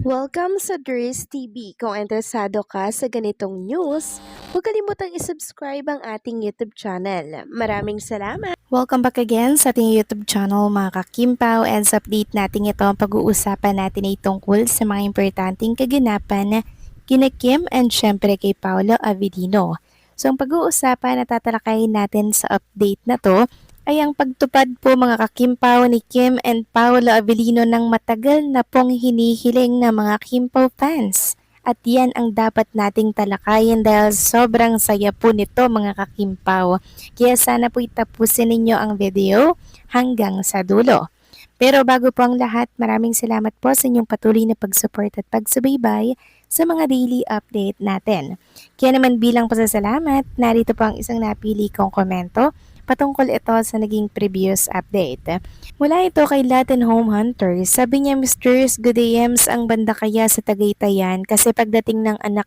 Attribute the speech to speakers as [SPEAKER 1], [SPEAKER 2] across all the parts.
[SPEAKER 1] Welcome sa Dries TV. Kung interesado ka sa ganitong news, huwag kalimutang isubscribe ang ating YouTube channel. Maraming salamat!
[SPEAKER 2] Welcome back again sa ating YouTube channel mga kakimpaw, and sa update natin ito ang pag-uusapan natin ay tungkol sa mga importanteng kaganapan kina Kim and syempre kay Paolo Avellino. So ang pag-uusapan na tatalakayin natin sa update na to ay ang pagtupad po mga kakimpaw ni Kim and Paolo Avellino ng matagal na pong hinihiling ng mga Kimpaw fans. At yan ang dapat nating talakayin dahil sobrang saya po nito mga kakimpaw. Kaya sana po itapusin ninyo ang video hanggang sa dulo. Pero bago po ang lahat, maraming salamat po sa inyong patuloy na pag-support at pagsubaybay sa mga daily update natin. Kaya naman bilang pasasalamat, narito po ang isang napili kong komento patungkol ito sa naging previous update. Mula ito kay Latin Home Hunter, sabi niya, Misters, good AMs ang banda kaya sa Tagaytayan kasi pagdating ng anak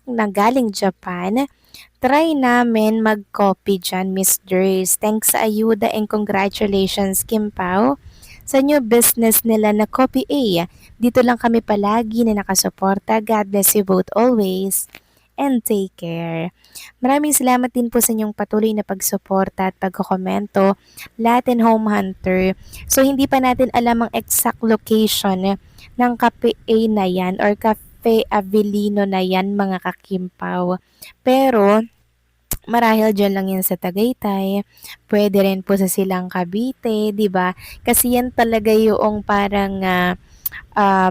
[SPEAKER 2] na galing Japan, try namin mag-copy dyan, Misters. Thanks sa ayuda and congratulations, Kim Pao, sa new business nila na Copy A. Dito lang kami palagi na nakasuporta. God bless you both always and take care. Maraming salamat din po sa inyong patuloy na pagsuporta at pagkokomento, Latin Home Hunter. So hindi pa natin alam ang exact location ng Cafe A na yan or Cafe Avellino na yan mga kakimpaw. Pero marahil dyan lang yan sa Tagaytay, pwede rin po sa Silang Cavite, di ba? Kasi yan talaga yung parang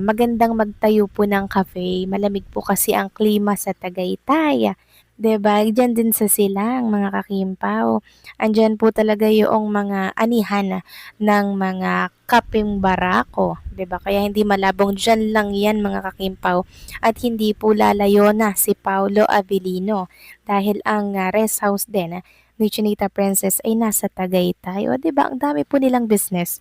[SPEAKER 2] magandang magtayo po ng cafe. Malamig po kasi ang klima sa Tagaytay. 'Di ba? Diyan din sa Silang, mga kakimpaw. Andiyan po talaga yung mga anihan ng mga kapeng barako, 'di ba? Kaya hindi malabong diyan lang 'yan mga kakimpaw at hindi po lalayo na si Paolo Avellino dahil ang rest house din ni Chinita Princess ay nasa Tagaytay. O 'di ba? Ang dami po nilang business.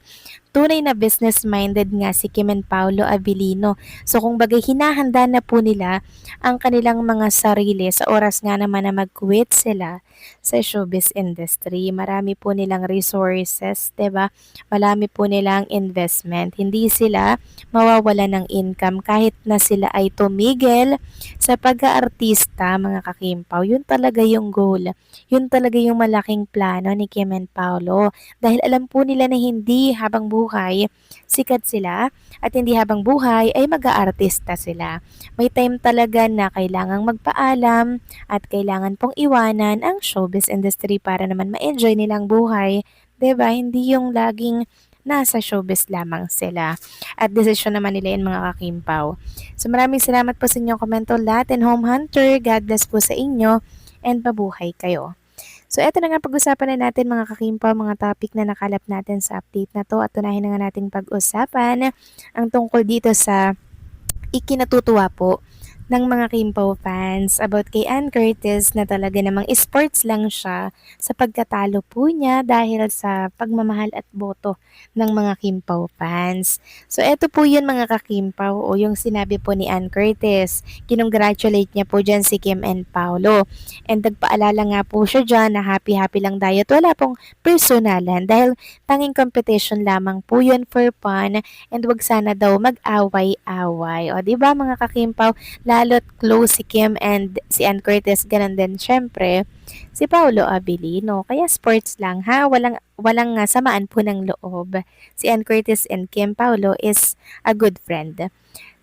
[SPEAKER 2] Tunay na business-minded nga si Kim and Paolo Avellino. So kung bagay hinahanda na po nila ang kanilang mga sarili sa oras nga naman na mag-quit sila sa showbiz industry. Marami po nilang resources, 'di ba? Marami po nilang investment. Hindi sila mawawala ng income kahit na sila ay tumigil sa pag-aartista, mga kakimpaw. Yun talaga yung goal. Yun talaga yung malaking plano ni Kim and Paolo. Dahil alam po nila na hindi habang buhay sikat sila at hindi habang buhay ay mag-aartista sila. May time talaga na kailangang magpaalam at kailangan pong iwanan ang showbiz industry para naman ma-enjoy nilang buhay. 'Di ba? Hindi yung laging nasa showbiz lamang sila. At desisyon naman nila yan mga kakimpaw. So maraming salamat po sa inyong komento, Latin Home Hunter. God bless po sa inyo and mabuhay kayo. So eto na nga pag-usapan na natin mga kakimpaw, mga topic na nakalap natin sa update na to at tunahin na nga nating pag-usapan ang tungkol dito sa ikinatutuwa po ng mga Kimpaw fans about kay Ann Curtis na talaga namang sports lang siya sa pagkatalo po niya dahil sa pagmamahal at boto ng mga Kimpaw fans. So eto po yun mga kakimpaw o yung sinabi po ni Ann Curtis. Kinongratulate niya po dyan si Kim and Paolo. And nagpaalala nga po siya dyan na happy-happy lang diet. Wala pong personalan dahil tanging competition lamang po yun for fun and wag sana daw mag-away-away. O di ba mga kakimpaw, lalo't close si Kim and si Ann Curtis, ganun din syempre si Paolo Avellino. Kaya sports lang ha, walang samaan po ng loob. Si Ann Curtis and Kim Paolo is a good friend.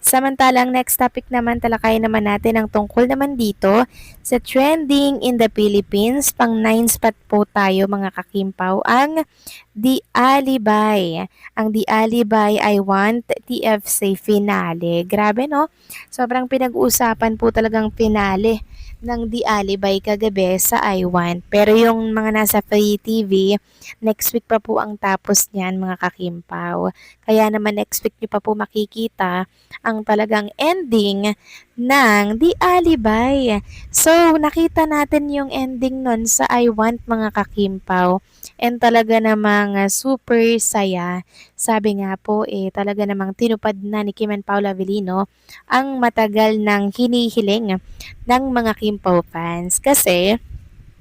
[SPEAKER 2] Samantalang next topic naman, talakayin naman natin ang tungkol naman dito sa trending in the Philippines. Pang 9 spot po tayo mga kakimpaw, ang The Alibay. Ang The Alibay I Want TFC finale. Grabe no? Sobrang pinag-uusapan po talagang finale ng The Alibay kagabi sa I Want. Pero yung mga nasa Free TV, next week pa po ang tapos niyan mga kakimpaw. Kaya naman next week nyo pa po makikita ang talagang ending ng The Alibay. So, nakita natin yung ending nun sa I Want mga kakimpaw. And talaga namang super saya. Sabi nga po talaga namang tinupad na ni Kim and Paula Avellino ang matagal ng hinihiling ng mga Kimpaw fans. Kasi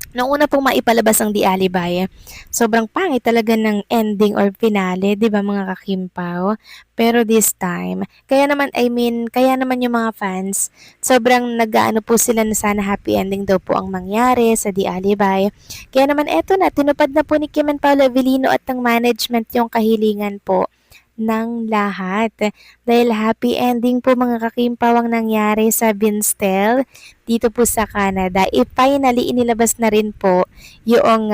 [SPEAKER 2] Nung una pong maipalabas ang The Alibay, sobrang pangit talaga ng ending or finale, 'di ba mga kakimpaw? Pero this time, kaya naman yung mga fans, sobrang nag-aano po sila na sana happy ending daw po ang mangyari sa The Alibay. Kaya naman eto na, tinupad na po ni Kim and Paolo Avellino at ng management yung kahilingan po ng lahat. Dahil happy ending po mga kakimpaw ang nangyari sa Binstel dito po sa Canada. Finally, inilabas na rin po yung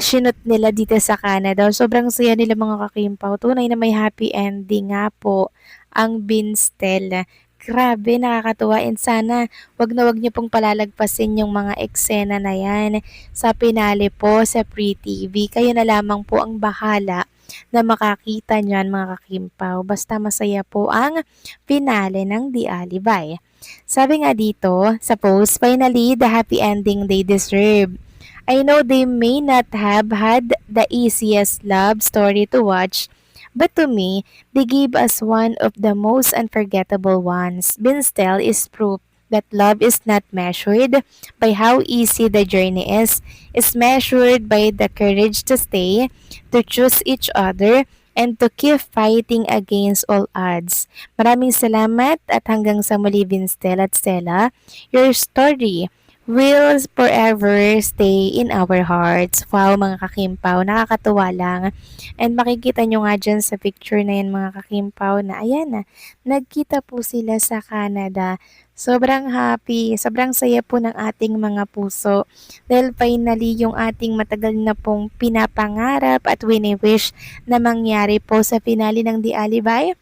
[SPEAKER 2] shoot nila dito sa Canada. Sobrang saya nila mga kakimpaw. Tunay na may happy ending nga po ang Binstel. Grabe, nakakatuwa and sana wag na wag niyo pong palalagpasin yung mga eksena na yan sa pinali po sa Free TV. Kayo na lamang po ang bahala na makakita niyan mga kakimpaw. Basta masaya po ang finale ng The Alibay. Sabi nga dito sa post, finally, the happy ending they deserve. I know they may not have had the easiest love story to watch, but to me, they gave us one of the most unforgettable ones. Binstel is proof that love is not measured by how easy the journey is. It's measured by the courage to stay, to choose each other, and to keep fighting against all odds. Maraming salamat at hanggang sa muli, Binstel at Stella. Your story will forever stay in our hearts. Wow, mga kakimpaw, nakakatuwa lang. And makikita nyo nga dyan sa picture na yan mga kakimpaw na ayan na, nagkita po sila sa Canada. Sobrang happy, sobrang saya po ng ating mga puso. Dahil finally yung ating matagal na pong pinapangarap at wini-wish na mangyari po sa finale ng The Alibay.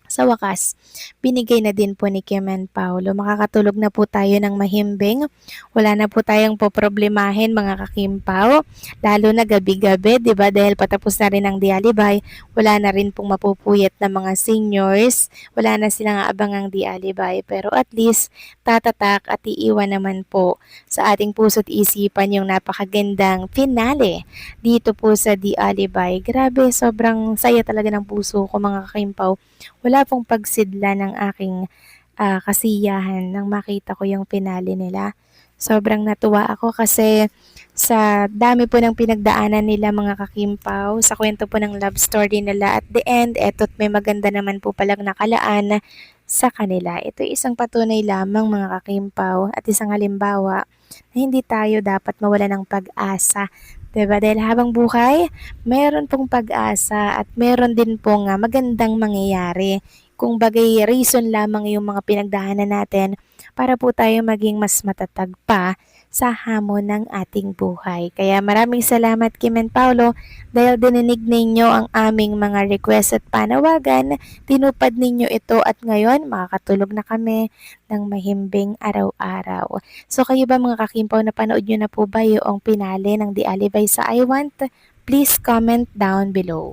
[SPEAKER 2] Sa wakas, binigay na din po ni Kim and Paolo. Makakatulog na po tayo ng mahimbing. Wala na po tayong poproblemahin mga kakimpaw. Lalo na gabi-gabi, di ba? Dahil patapos na rin ang The Alibay, wala na rin pong mapupuyat na mga seniors. Wala na silang aabangang The Alibay. Pero at least, tatatak at iiwan naman po sa ating puso't isipan yung napakagandang finale dito po sa The Alibay. Grabe, sobrang saya talaga ng puso ko mga kakimpaw. Wala pong pagsidla ng aking kasiyahan nang makita ko yung finale nila. Sobrang natuwa ako kasi sa dami po ng pinagdaanan nila mga kakimpaw, sa kwento po ng love story nila at the end, eto't may maganda naman po palang nakalaan sa kanila. Ito ay isang patunay lamang mga kakimpaw at isang halimbawa na hindi tayo dapat mawala ng pag-asa. Diba? Dahil habang buhay, meron pong pag-asa at meron din pong magandang mangyayari. Kung bagay reason lamang yung mga pinagdaanan natin para po tayo maging mas matatag pa sa hamon ng ating buhay. Kaya maraming salamat Kim and Paolo dahil dininig ninyo ang aming mga request at panawagan. Tinupad ninyo ito at ngayon makakatulog na kami ng mahimbing araw-araw. So kayo ba mga kakimpaw, napanood nyo na po ba yung pinale ng The Alibay sa I Want? Please comment down below.